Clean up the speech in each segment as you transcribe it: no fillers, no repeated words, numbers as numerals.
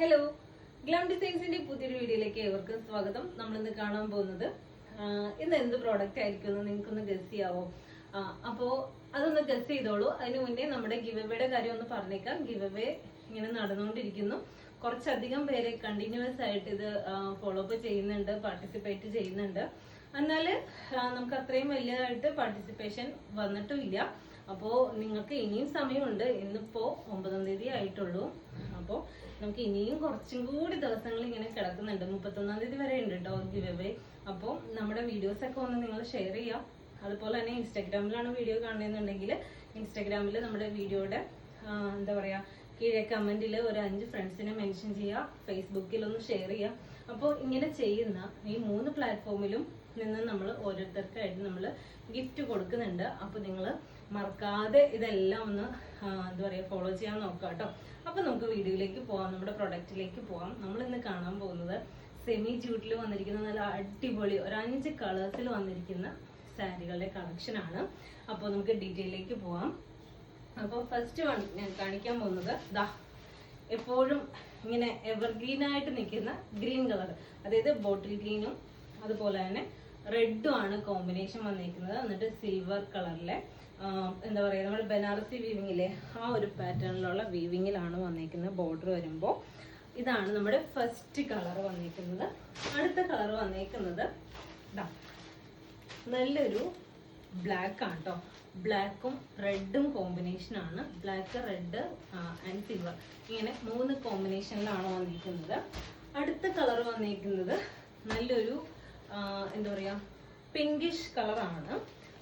Hello, glam ഡിസൈൻസിന്റെ പുതിയൊരു വീഡിയോയിലേക്ക് ഏവർക്കും സ്വാഗതം. നമ്മളിന്ന് കാണാൻ പോകുന്നത് ഇന്ന് എന്ത് പ്രോഡക്റ്റ് ആയിരിക്കും എന്ന് നിങ്ങൾക്കൊന്ന് ഗസ് ചെയ്യാവോ? അപ്പോ അതൊന്ന് ഗസ് ചെയ്തോളൂ. അതിന് മുന്നേ നമ്മുടെ ഗിവ് എവേയുടെ കാര്യം ഒന്ന് പറഞ്ഞേക്കാം. ഗിവ് എവേ ഇങ്ങനെ നടന്നുകൊണ്ടിരിക്കുന്നു. കുറച്ചധികം പേരെ കണ്ടിന്യൂസ് ആയിട്ട് ഇത് ഫോളോ അപ്പ് ചെയ്യുന്നുണ്ട്, പാർട്ടിസിപ്പേറ്റ് ചെയ്യുന്നുണ്ട്. എന്നാൽ നമുക്ക് അത്രയും വലിയതായിട്ട് പാർട്ടിസിപ്പേഷൻ വന്നിട്ടുമില്ല. അപ്പോൾ നിങ്ങൾക്ക് ഇനിയും സമയമുണ്ട്. ഇന്നിപ്പോ 9-ാം തീയതി ആയിട്ടുള്ളൂ. അപ്പോൾ നമുക്ക് ഇനിയും കുറച്ചും കൂടി ദിവസങ്ങൾ ഇങ്ങനെ കിടക്കുന്നുണ്ട്. 31-ാം തീയതി വരെ ഉണ്ട് കേട്ടോ ഗിവ് അവേ. അപ്പോൾ നമ്മുടെ വീഡിയോസ് ഒക്കെ ഒന്ന് നിങ്ങൾ ഷെയർ ചെയ്യാം. അതുപോലെ തന്നെ ഇൻസ്റ്റാഗ്രാമിലാണ് വീഡിയോ കാണുന്നുണ്ടെങ്കിൽ ഇൻസ്റ്റാഗ്രാമിൽ നമ്മുടെ വീഡിയോയുടെ എന്താ പറയാ കീഴെ കമന്റിൽ ഒരു 5 ഫ്രണ്ട്സിനെ മെൻഷൻ ചെയ്യുക. ഫേസ്ബുക്കിൽ ഒന്ന് ഷെയർ ചെയ്യുക. അപ്പോൾ ഇങ്ങനെ ചെയ്യുന്ന ഈ 3 പ്ലാറ്റ്ഫോമിലും നിന്ന് നമ്മൾ ഓരോരുത്തർക്കായിട്ട് നമ്മൾ ഗിഫ്റ്റ് കൊടുക്കുന്നുണ്ട്. അപ്പോൾ നിങ്ങൾ മറക്കാതെ ഇതെല്ലാം ഒന്ന് എന്താ പറയുക ഫോളോ ചെയ്യാൻ നോക്കാം കേട്ടോ. അപ്പൊ നമുക്ക് വീഡിയോയിലേക്ക് പോവാം, നമ്മുടെ പ്രൊഡക്റ്റിലേക്ക് പോവാം. നമ്മൾ ഇന്ന് കാണാൻ പോകുന്നത് സെമി ജൂട്ടിൽ വന്നിരിക്കുന്ന നല്ല അടിപൊളി ഒരു 5 കളേഴ്സിൽ വന്നിരിക്കുന്ന സാരികളുടെ കളക്ഷൻ ആണ്. അപ്പോൾ നമുക്ക് ഡീറ്റെയിലേക്ക് പോവാം. അപ്പോൾ ഫസ്റ്റ് വൺ ഞാൻ കാണിക്കാൻ പോകുന്നത് ദാ എപ്പോഴും ഇങ്ങനെ എവർഗ്രീൻ ആയിട്ട് നിൽക്കുന്ന ഗ്രീൻ കളർ, അതായത് ബോട്ടിൽ ഗ്രീനും അതുപോലെ തന്നെ റെഡും ആണ് കോമ്പിനേഷൻ വന്നിരിക്കുന്നത്. എന്നിട്ട് സിൽവർ കളറിലെ എന്താ പറയുക നമ്മുടെ ബനാറസി വീവിങ്ങിലെ ആ ഒരു പാറ്റേണിലുള്ള വീവിങ്ങിലാണ് വന്നിരിക്കുന്നത്. ബോർഡർ വരുമ്പോൾ ഇതാണ് നമ്മുടെ ഫസ്റ്റ് കളർ വന്നിരിക്കുന്നത്. അടുത്ത കളർ വന്നിരിക്കുന്നത് നല്ലൊരു ബ്ലാക്ക് ആണ് കേട്ടോ. ബ്ലാക്കും റെഡും കോമ്പിനേഷൻ ആണ്. ബ്ലാക്ക്, റെഡ് ആൻഡ് സിൽവർ, ഇങ്ങനെ 3 കോമ്പിനേഷനിലാണ് വന്നിരിക്കുന്നത്. അടുത്ത കളർ വന്നിരിക്കുന്നത് നല്ലൊരു എന്താ പറയാ പിങ്കിഷ് കളറാണ്.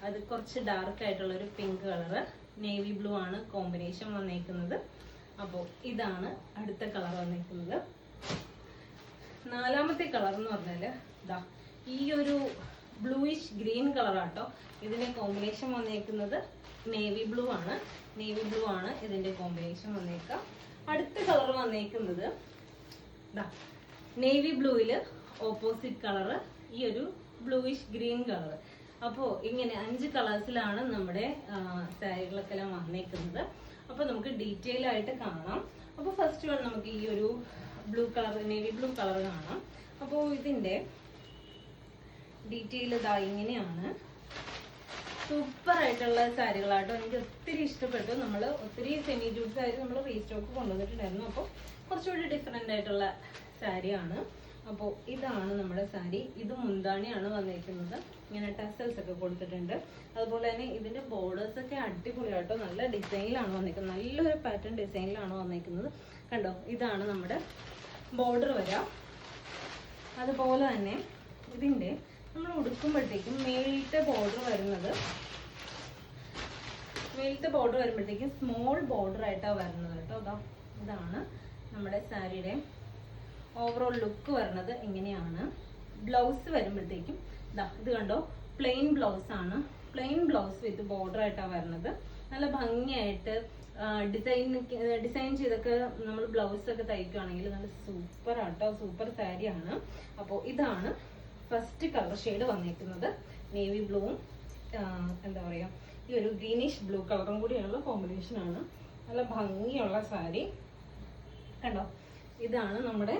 അത് കുറച്ച് ഡാർക്ക് ആയിട്ടുള്ള ഒരു പിങ്ക് കളറ്, നേവി ബ്ലൂ ആണ് കോമ്പിനേഷൻ വന്നിരിക്കുന്നത്. അപ്പോൾ ഇതാണ് അടുത്ത കളർ വന്നിരിക്കുന്നത്. 4ാമത്തെ കളർ എന്ന് പറഞ്ഞാല് ദാ ഈ ഒരു ബ്ലൂയിഷ് ഗ്രീൻ കളറാട്ടോ. ഇതിന്റെ കോമ്പിനേഷൻ വന്നിരിക്കുന്നത് നേവി ബ്ലൂ ആണ്. നേവി ബ്ലൂ ആണ് ഇതിന്റെ കോമ്പിനേഷൻ വന്നേക്കുക. അടുത്ത കളർ വന്നേക്കുന്നത് ദാ നേവി ബ്ലൂയില് ഓപ്പോസിറ്റ് കളറ് ഈ ഒരു ബ്ലൂയിഷ് ഗ്രീൻ കളർ. അപ്പോൾ ഇങ്ങനെ 5 കളേഴ്സിലാണ് നമ്മുടെ സാരികളൊക്കെ എല്ലാം വന്നേക്കുന്നത്. അപ്പൊ നമുക്ക് ഡീറ്റെയിൽ ആയിട്ട് കാണാം. അപ്പോൾ ഫസ്റ്റ് വൺ നമുക്ക് ഈ ഒരു blue colour, navy blue colour കാണാം. അപ്പോൾ ഇതിന്റെ ഡീറ്റെയിൽ ഇതാ ഇങ്ങനെയാണ്. സൂപ്പർ ആയിട്ടുള്ള സാരികളാട്ടോ. എനിക്ക് ഒത്തിരി ഇഷ്ടപ്പെട്ടു. നമ്മൾ ഒത്തിരി സെമി ജൂട്ട് സാരി നമ്മൾ റീസ്റ്റോക്ക് കൊണ്ടുവന്നിട്ടുണ്ടായിരുന്നു. അപ്പോൾ കുറച്ചുകൂടി ഡിഫറെന്റ് ആയിട്ടുള്ള സാരിയാണ്. അപ്പോൾ ഇതാണ് നമ്മുടെ സാരി. ഇത് മുന്താണിയാണ് വന്നിരിക്കുന്നത്. ഇങ്ങനെ ടസൽസ് ഒക്കെ കൊടുത്തിട്ടുണ്ട്. അതുപോലെ തന്നെ ഇതിന്റെ ബോർഡേഴ്സ് ഒക്കെ അടിപൊളിയാട്ടോ. നല്ല ഡിസൈനിലാണ് വന്നിരിക്കുന്നത്. നല്ലൊരു പാറ്റേൺ ഡിസൈനിലാണ് വന്നിരിക്കുന്നത്. കണ്ടോ, ഇതാണ് നമ്മുടെ ബോർഡർ വരാം. അതുപോലെ തന്നെ ഇതിന്റെ നമ്മൾ ഉടുക്കുമ്പോഴത്തേക്കും മേലത്തെ ബോർഡർ വരുമ്പോഴത്തേക്കും സ്മോൾ ബോർഡർ ആയിട്ടാണ് വരുന്നത് കേട്ടോ. ഇതാണ് നമ്മുടെ സാരിയുടെ ഓവറോൾ ലുക്ക് വരുന്നത്. ഇങ്ങനെയാണ്. ബ്ലൗസ് വരുമ്പോഴത്തേക്കും ഇത് കണ്ടോ, പ്ലെയിൻ ബ്ലൗസ് ആണ്. പ്ലെയിൻ ബ്ലൗസ് വിത്ത് ബോർഡർ ആയിട്ടാണ് വരുന്നത്. നല്ല ഭംഗിയായിട്ട് ഡിസൈൻ ചെയ്തൊക്കെ നമ്മൾ ബ്ലൗസ് ഒക്കെ തയ്ക്കുകയാണെങ്കിൽ നല്ല സൂപ്പർ ആട്ടോ. സൂപ്പർ സാരിയാണ്. അപ്പോൾ ഇതാണ് ഫസ്റ്റ് കളർ ഷെയ്ഡ് വന്നിരിക്കുന്നത്. നേവി ബ്ലൂവും എന്താ പറയാ ഈ ഒരു ഗ്രീനിഷ് ബ്ലൂ കളറും കൂടിയുള്ള കോമ്പിനേഷൻ ആണ്. നല്ല ഭംഗിയുള്ള സാരി കണ്ടോ. ഇതാണ് നമ്മുടെ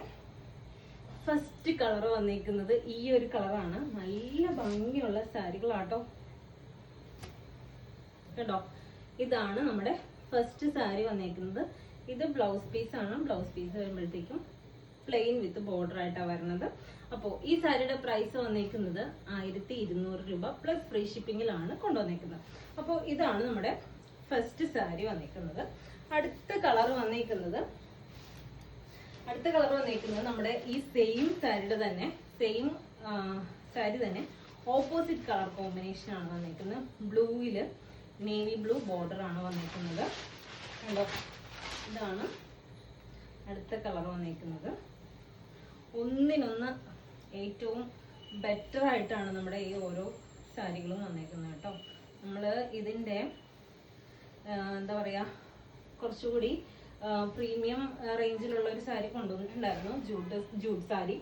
ഫസ്റ്റ് കളർ വന്നിരിക്കുന്നത്. ഈ ഒരു കളറാണ്. നല്ല ഭംഗിയുള്ള സാരികളാട്ടോ കേട്ടോ. ഇതാണ് നമ്മുടെ ഫസ്റ്റ് സാരി വന്നിരിക്കുന്നത്. ഇത് ബ്ലൗസ് പീസ് ആണ്. ബ്ലൗസ് പീസ് വരുമ്പോഴത്തേക്കും പ്ലെയിൻ വിത്ത് ബോർഡർ ആയിട്ടാണ് വരുന്നത്. അപ്പോൾ ഈ സാരിയുടെ പ്രൈസ് വന്നിരിക്കുന്നത് 1200 രൂപ പ്ലസ് ഫ്രീ ഷിപ്പിംഗിലാണ് കൊണ്ടുവന്നിരിക്കുന്നത്. അപ്പോൾ ഇതാണ് നമ്മുടെ ഫസ്റ്റ് സാരി വന്നിരിക്കുന്നത്. അടുത്ത കളർ വന്നിരിക്കുന്നത് നമ്മുടെ ഈ സെയിം സാരിയുടെ തന്നെ സാരി തന്നെ ഓപ്പോസിറ്റ് കളർ കോമ്പിനേഷൻ ആണ് വന്നിരിക്കുന്നത്. ബ്ലൂവില് നേവി ബ്ലൂ ബോർഡർ ആണ് വന്നിരിക്കുന്നത്. ഇതാണ് അടുത്ത കളർ വന്നിരിക്കുന്നത്. ഒന്നിനൊന്ന് ഏറ്റവും ബെറ്റർ ആയിട്ടാണ് നമ്മുടെ ഈ ഓരോ സാരികളും വന്നിരിക്കുന്നത് കേട്ടോ. നമ്മൾ ഇതിന്റെ എന്താ പറയാ കുറച്ചുകൂടി പ്രീമിയം റേഞ്ചിലുള്ള ഒരു സാരി കൊണ്ടുവന്നിട്ടുണ്ടായിരുന്നു, ജൂട്ട് സാരി.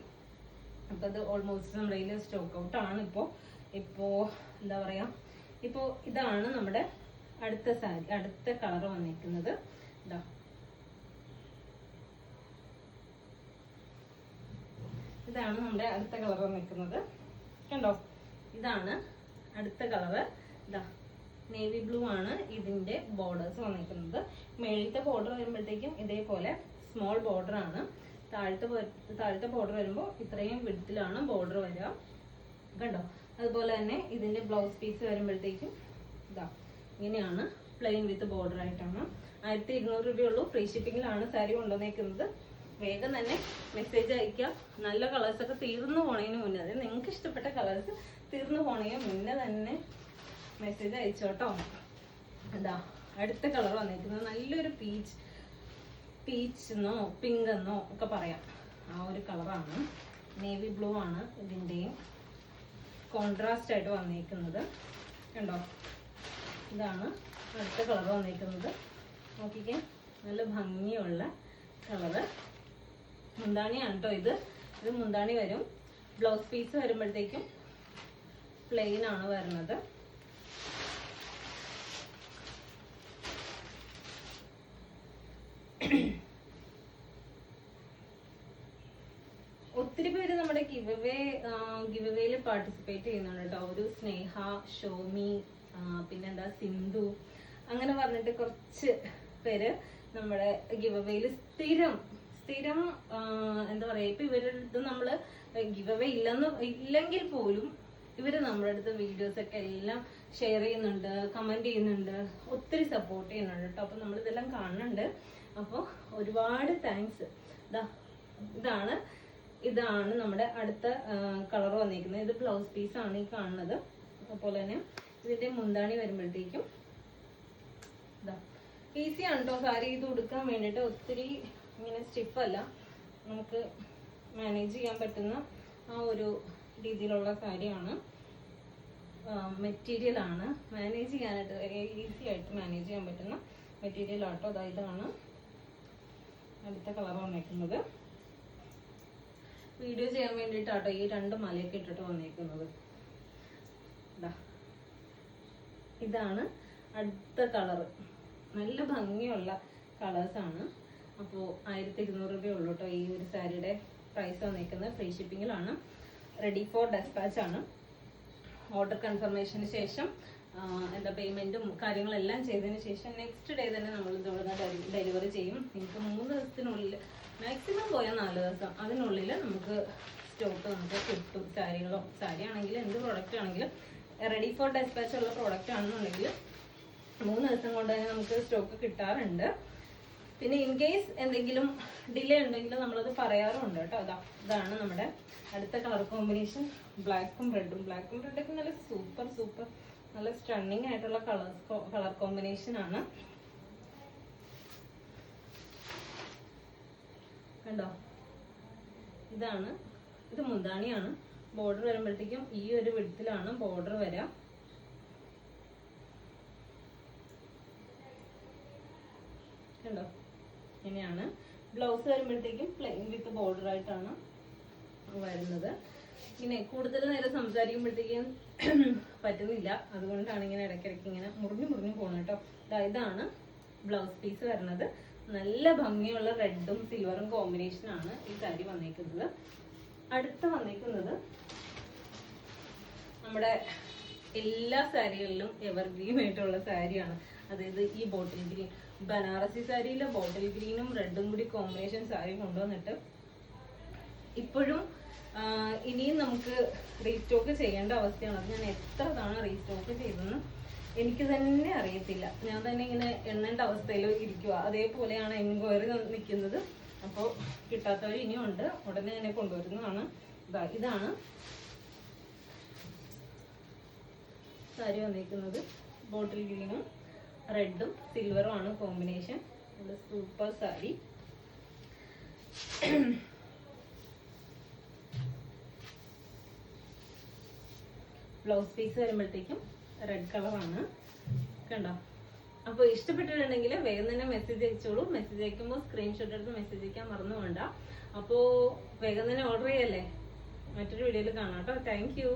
അപ്പൊ അത് ഓൾമോസ്റ്റ് നമ്മുടെ കയ്യിൽ സ്റ്റോക്ക് ഔട്ട് ആണ് ഇപ്പോ എന്താ പറയാ ഇപ്പോ ഇതാണ് നമ്മുടെ അടുത്ത സാരി. അടുത്ത കളർ വന്നിരിക്കുന്നത് ഇതാ ഇതാണ് നമ്മുടെ അടുത്ത കളർ വന്നിരിക്കുന്നത്. കണ്ടോ, ഇതാണ് അടുത്ത കളറ്. ഇതാ നേവി ബ്ലൂ ആണ് ഇതിന്റെ ബോർഡേഴ്സ് വന്നിരിക്കുന്നത്. മേളത്തെ ബോർഡർ വരുമ്പോഴത്തേക്കും ഇതേപോലെ സ്മോൾ ബോർഡർ ആണ്. താഴത്തെ ബോർഡർ വരുമ്പോൾ ഇത്രയും വിഡ്ത്തിലാണ് ബോർഡർ വരിക. കണ്ടോ, അതുപോലെ തന്നെ ഇതിന്റെ ബ്ലൗസ് പീസ് വരുമ്പോഴത്തേക്കും ഇതാ ഇങ്ങനെയാണ്, പ്ലെയിൻ വിത്ത് ബോർഡർ ആയിട്ടാണ്. 1200 രൂപയുള്ളൂ. ഫ്രീ ഷിപ്പിങ്ങിലാണ് സാരി കൊണ്ടുവന്നേക്കുന്നത്. വേഗം തന്നെ മെസ്സേജ് അയക്കുക. നല്ല കളേഴ്സൊക്കെ തീർന്നു പോണതിന് മുന്നേ, അതായത് നിങ്ങൾക്ക് ഇഷ്ടപ്പെട്ട കളേഴ്സ് തീർന്നു പോണതിന് മുന്നേ തന്നെ മെസ്സേജ് അയച്ചോട്ടോ. എന്താ അടുത്ത കളർ വന്നിരിക്കുന്നത് നല്ലൊരു പീച്ച് എന്നോ പിങ്ക് എന്നോ ഒക്കെ പറയാം, ആ ഒരു കളറാണ്. നേവി ബ്ലൂ ആണ് ഇതിൻ്റെയും കോൺട്രാസ്റ്റ് ആയിട്ട് വന്നിരിക്കുന്നത്. കണ്ടോ, ഇതാണ് അടുത്ത കളർ വന്നിരിക്കുന്നത്. നോക്കിക്കേ, നല്ല ഭംഗിയുള്ള കളറ്. മുന്താണിയാണ് കേട്ടോ ഇത് മുന്താണി വരും. ബ്ലൗസ് പീസ് വരുമ്പോഴത്തേക്കും പ്ലെയിൻ ആണ് വരുന്നത്. ഒത്തിരി പേര് നമ്മുടെ ഗിവവേയിൽ പാർട്ടിസിപ്പേറ്റ് ചെയ്യുന്നുണ്ട് കേട്ടോ. ഒരു സ്നേഹ, ഷോമി, പിന്നെന്താ സിന്ധു, അങ്ങനെ പറഞ്ഞിട്ട് കുറച്ച് പേര് നമ്മുടെ ഗിവവേയിൽ സ്ഥിരം എന്താ പറയാ, ഇപ്പൊ ഇവരുടെ അടുത്ത് നമ്മള് ഗിവവേ ഇല്ലെങ്കിൽ പോലും ഇവര് നമ്മുടെ അടുത്ത് വീഡിയോസ് ഒക്കെ എല്ലാം ഷെയർ ചെയ്യുന്നുണ്ട്, കമന്റ് ചെയ്യുന്നുണ്ട്, ഒത്തിരി സപ്പോർട്ട് ചെയ്യുന്നുണ്ട് കേട്ടോ. അപ്പൊ നമ്മൾ ഇതെല്ലാം കാണുന്നുണ്ട്. അപ്പോൾ ഒരുപാട് താങ്ക്സ്. ഇതാണ് നമ്മുടെ അടുത്ത കളർ വന്നിരിക്കുന്നത്. ഇത് ബ്ലൗസ് പീസ് ആണ് ഈ കാണുന്നത്. അതുപോലെ തന്നെ ഇതിന്റെ മുന്താണി വരുമ്പോഴത്തേക്കും ഇതാ ഈസി ആണ് കേട്ടോ സാരി ഇത് ഉടുക്കാൻ വേണ്ടിയിട്ട്. ഒത്തിരി ഇങ്ങനെ സ്റ്റിഫല്ല, നമുക്ക് മാനേജ് ചെയ്യാൻ പറ്റുന്ന ആ ഒരു രീതിയിലുള്ള സാരിയാണ്. മെറ്റീരിയൽ ആണ്, മാനേജ് ചെയ്യാനായിട്ട് ഈസി ആയിട്ട് മാനേജ് ചെയ്യാൻ പറ്റുന്ന മെറ്റീരിയൽ ആട്ടോ. ഇതാണ് അടുത്ത കളർ വന്നേക്കുന്നത്. വീഡിയോ ചെയ്യാൻ വേണ്ടിയിട്ടാട്ടോ ഈ രണ്ട് മലയൊക്കെ ഇട്ടിട്ട് വന്നേക്കുന്നത്. ഇതാണ് അടുത്ത കളറ്. നല്ല ഭംഗിയുള്ള കളേഴ്സാണ്. അപ്പോൾ 1200 രൂപയുള്ളൂ കേട്ടോ ഈ ഒരു സാരിയുടെ പ്രൈസ് വന്നിരിക്കുന്നത്. ഫ്രീ ഷിപ്പിങ്ങിലാണ്. റെഡി ഫോർ ഡെസ്പാച്ച് ആണ്. ഓർഡർ കൺഫർമേഷന് ശേഷം എന്താ പേയ്മെന്റും കാര്യങ്ങളെല്ലാം ചെയ്തതിന് ശേഷം നെക്സ്റ്റ് ഡേ തന്നെ നമ്മൾ ഇതുപോലെ ഡെലിവറി ചെയ്യും. നിങ്ങൾക്ക് 3 ദിവസത്തിനുള്ളിൽ, മാക്സിമം പോയാൽ 4 ദിവസം, അതിനുള്ളിൽ നമുക്ക് സ്റ്റോക്ക് നമുക്ക് കിട്ടും. സാരി ആണെങ്കിലും എന്ത് പ്രോഡക്റ്റ് ആണെങ്കിലും റെഡി ഫോർ ഡെസ്പാച്ച് ഉള്ള പ്രോഡക്റ്റ് ആണെന്നുണ്ടെങ്കിൽ 3 ദിവസം കൊണ്ട് തന്നെ നമുക്ക് സ്റ്റോക്ക് കിട്ടാറുണ്ട്. പിന്നെ ഇൻ കേസ് എന്തെങ്കിലും ഡിലേ ഉണ്ടെങ്കിൽ നമ്മളത് പറയാറുണ്ട് കേട്ടോ. ഇതാണ് നമ്മുടെ അടുത്ത കളർ കോമ്പിനേഷൻ. ബ്ലാക്കും റെഡും ഒക്കെ നല്ല സൂപ്പർ നല്ല സ്റ്റണ്ണിങ് ആയിട്ടുള്ള കളർ കോമ്പിനേഷൻ ആണ്. കണ്ടോ, ഇത് മുന്താണിയാണ്. ബോർഡർ വരുമ്പോഴത്തേക്കും ഈ ഒരു വിഡ്ത്തിലാണ് ബോർഡർ വരാം. കണ്ടോ, ഇങ്ങനെയാണ്. ബ്ലൗസ് വരുമ്പോഴത്തേക്കും പ്ലെയിൻ വിത്ത് ബോർഡർ ആയിട്ടാണ് വരുന്നത്. ഇങ്ങനെ കൂടുതൽ നേരം സംസാരിക്കുമ്പോഴത്തേക്കും പറ്റുന്നില്ല, അതുകൊണ്ടാണ് ഇങ്ങനെ ഇടയ്ക്കിടയ്ക്ക് ഇങ്ങനെ മുറിഞ്ഞു പോകുന്നത് കേട്ടോ. ഇതാണ് ബ്ലൗസ് പീസ് വരുന്നത്. നല്ല ഭംഗിയുള്ള റെഡും സിൽവറും കോമ്പിനേഷൻ ആണ് ഈ സാരി വന്നേക്കുന്നത്. അടുത്ത വന്നേക്കുന്നത് നമ്മുടെ എല്ലാ സാരികളിലും എവർഗ്രീൻ ആയിട്ടുള്ള സാരിയാണ്. അതായത് ഈ ബോട്ടിൽ ഗ്രീൻ, ബനാറസി സാരിയിലെ ബോട്ടിൽ ഗ്രീനും റെഡും കൂടി കോമ്പിനേഷൻ സാരി കൊണ്ടുവന്നിട്ട് ഇപ്പോഴും ഇനിയും നമുക്ക് റീസ്റ്റോക്ക് ചെയ്യേണ്ട അവസ്ഥയാണ്. അത് ഞാൻ എത്ര തവണ റീസ്റ്റോക്ക് ചെയ്തെന്ന് എനിക്ക് തന്നെ അറിയത്തില്ല. ഞാൻ തന്നെ ഇങ്ങനെ എണ്ണേണ്ട അവസ്ഥയിൽ ഇരിക്കുക. അതേപോലെയാണ് എൻക്വയറി നിൽക്കുന്നത്. അപ്പോൾ കിട്ടാത്തവർ ഇനിയും ഉണ്ട്, ഉടനെ തന്നെ കൊണ്ടുവരുന്നതാണ്. ഇതാണ് സാരി വന്നിരിക്കുന്നത്. ബോട്ടിൽ ഗ്രീനും റെഡും സിൽവറും ആണ് കോമ്പിനേഷൻ. നല്ല സൂപ്പർ സാരി. ബ്ലൗസ് പീസ് വരുമ്പോഴത്തേക്കും റെഡ് കളറാണ്. കണ്ടോ, അപ്പോൾ ഇഷ്ടപ്പെട്ടിട്ടുണ്ടെങ്കിൽ വേഗം തന്നെ മെസ്സേജ് അയച്ചോളൂ. മെസ്സേജ് അയക്കുമ്പോൾ സ്ക്രീൻഷോട്ട് എടുത്ത് മെസ്സേജ് അയക്കാൻ മറന്നു വേണ്ട. അപ്പോൾ വേഗം തന്നെ ഓർഡർ ചെയ്യല്ലേ. മറ്റൊരു വീഡിയോയിൽ കാണാം കേട്ടോ. Thank you.